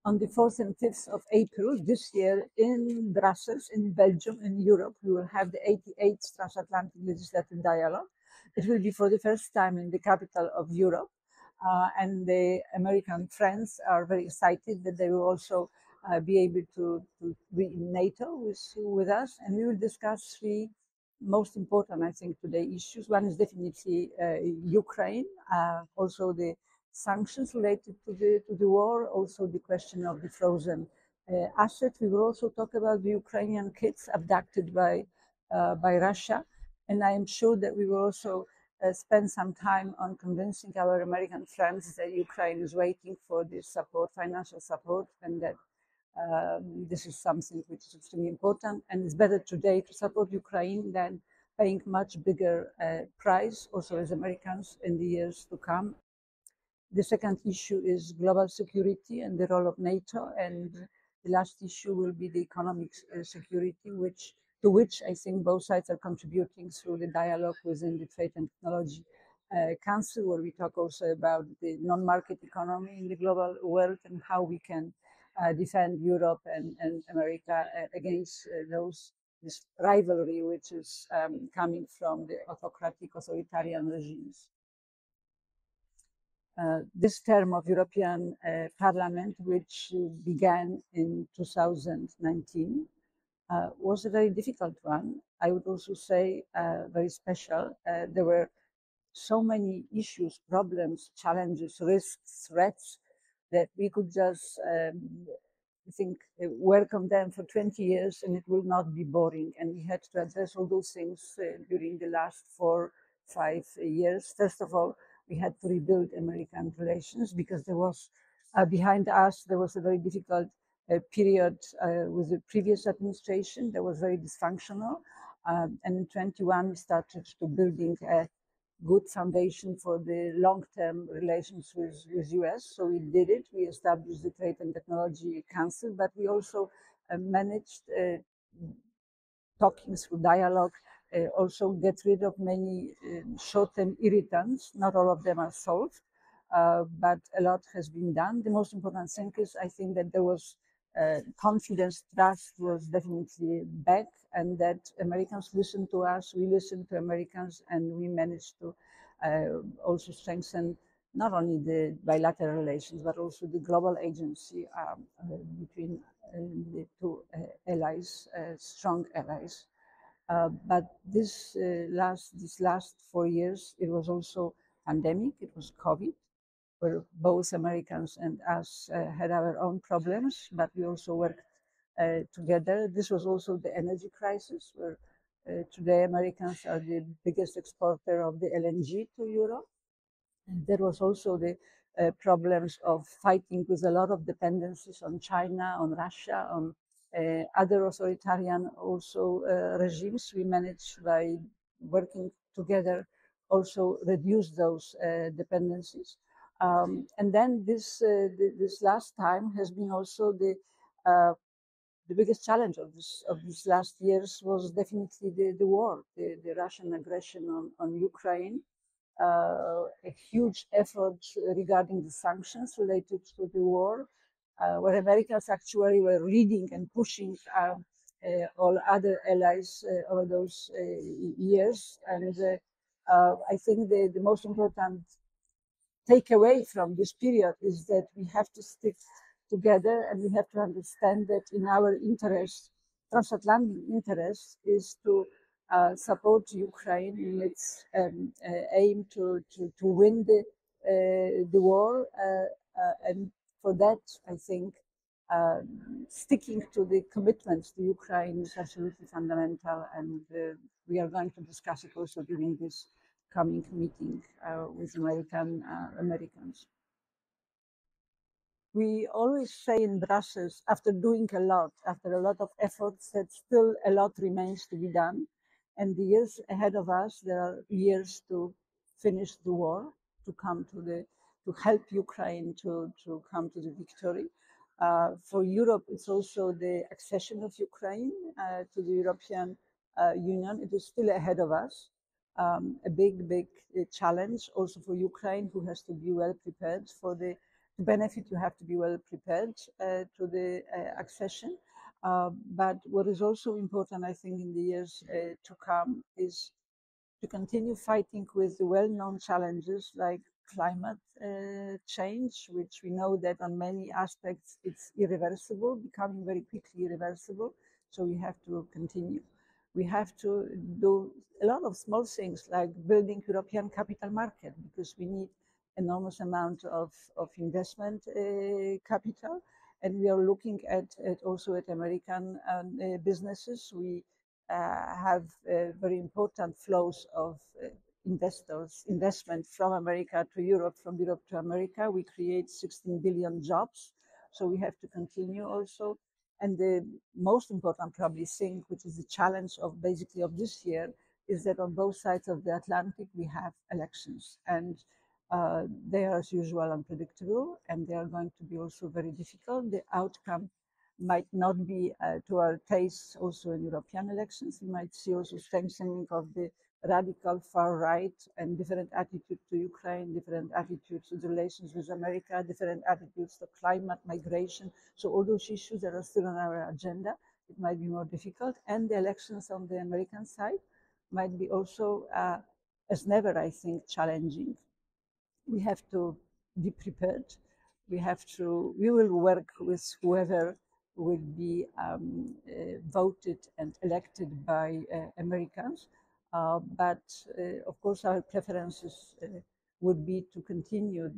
On the 4th and 5th of April this year in Brussels, in Belgium, in Europe, we will have the 88th Transatlantic Legislative Dialogue. It will be for the first time in the capital of Europe. And the American friends are very excited that they will also be able to be in NATO with us. And we will discuss three most important, I think, today issues. One is definitely Ukraine, also the sanctions related to the war, also the question of the frozen assets. We will also talk about the Ukrainian kids abducted by Russia, and I am sure that we will also spend some time on convincing our American friends that Ukraine is waiting for this support, financial support, and that this is something which is extremely important, and it's better today to support Ukraine than paying much bigger price, also as Americans, in the years to come. The second issue is global security and the role of NATO, and the last issue will be the economic security, to which I think both sides are contributing through the dialogue within the Trade and Technology Council, where we talk also about the non-market economy in the global world and how we can defend Europe and America against this rivalry which is coming from the autocratic authoritarian regimes. This term of European Parliament, which began in 2019, was a very difficult one. I would also say very special. There were so many issues, problems, challenges, risks, threats that we could just welcome them for 20 years and it will not be boring. And we had to address all those things during the last 4-5 years. First of all, we had to rebuild American relations because there was behind us, there was a very difficult period with the previous administration that was very dysfunctional. And in 21, we started to building a good foundation for the long-term relations with US. So we did it. We established the Trade and Technology Council, but we also managed talking through dialogue, also get rid of many short-term irritants. Not all of them are solved, but a lot has been done. The most important thing is, I think that there was confidence, trust was definitely back, and that Americans listened to us, we listened to Americans, and we managed to also strengthen not only the bilateral relations, but also the global agency between the two allies, strong allies. But this last 4 years, it was also pandemic, it was COVID, where both Americans and us had our own problems, but we also worked together. This was also the energy crisis, where today Americans are the biggest exporter of the LNG to Europe. And there was also the problems of fighting with a lot of dependencies on China, on Russia, on other authoritarian also regimes. We managed by working together also reduce those dependencies. And then this last time has been also the biggest challenge of these last years was definitely the war, the Russian aggression on Ukraine, a huge effort regarding the sanctions related to the war, where Americans actually were leading and pushing all other allies over those years. And I think the most important takeaway from this period is that we have to stick together and we have to understand that in our interest, transatlantic interest, is to support Ukraine in its aim to win the war. And for that, I think sticking to the commitments to Ukraine is absolutely fundamental. And we are going to discuss it also during this coming meeting with Americans. We always say in Brussels, after doing a lot, after a lot of efforts, that still a lot remains to be done. And the years ahead of us, there are years to finish the war, to help Ukraine to come to the victory. For Europe, it's also the accession of Ukraine to the European Union. It is still ahead of us. A big challenge also for Ukraine, who has to be well prepared to to benefit, you have to be well prepared to the accession. But what is also important, I think, in the years to come is to continue fighting with the well-known challenges like climate change, which we know that on many aspects it's irreversible, becoming very quickly irreversible. So we have to continue. We have to do a lot of small things like building European capital market, because we need enormous amount of investment capital. And we are looking at also at American businesses. We have very important flows of investment from America to Europe, from Europe to America. We create 16 billion jobs, so we have to continue also. And the most important probably thing, which is the challenge of basically of this year, is that on both sides of the Atlantic we have elections, and they are as usual unpredictable, and they are going to be also very difficult. The outcome might not be to our taste also in European elections. We might see also strengthening of the radical far right and different attitudes to Ukraine, different attitudes to the relations with America, different attitudes to climate, migration. So all those issues that are still on our agenda, it might be more difficult. And the elections on the American side might be also, as never, I think, challenging. We have to be prepared. We will work with whoever will be voted and elected by Americans. But of course, our preferences would be to continue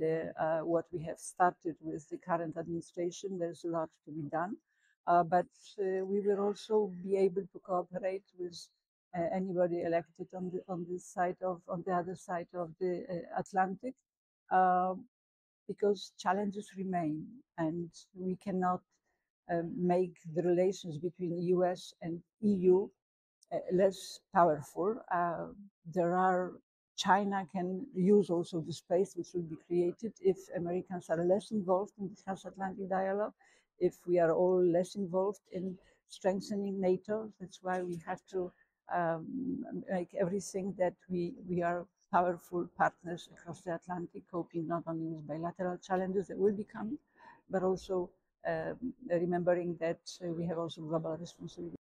what we have started with the current administration. There's a lot to be done. But we will also be able to cooperate with anybody elected on the other side of the Atlantic, because challenges remain, and we cannot make the relations between US and EU less powerful. China can use also the space which will be created if Americans are less involved in the transatlantic dialogue, if we are all less involved in strengthening NATO. That's why we have to make everything that we are powerful partners across the Atlantic, coping not only with bilateral challenges that will be coming, but also remembering that we have also global responsibility.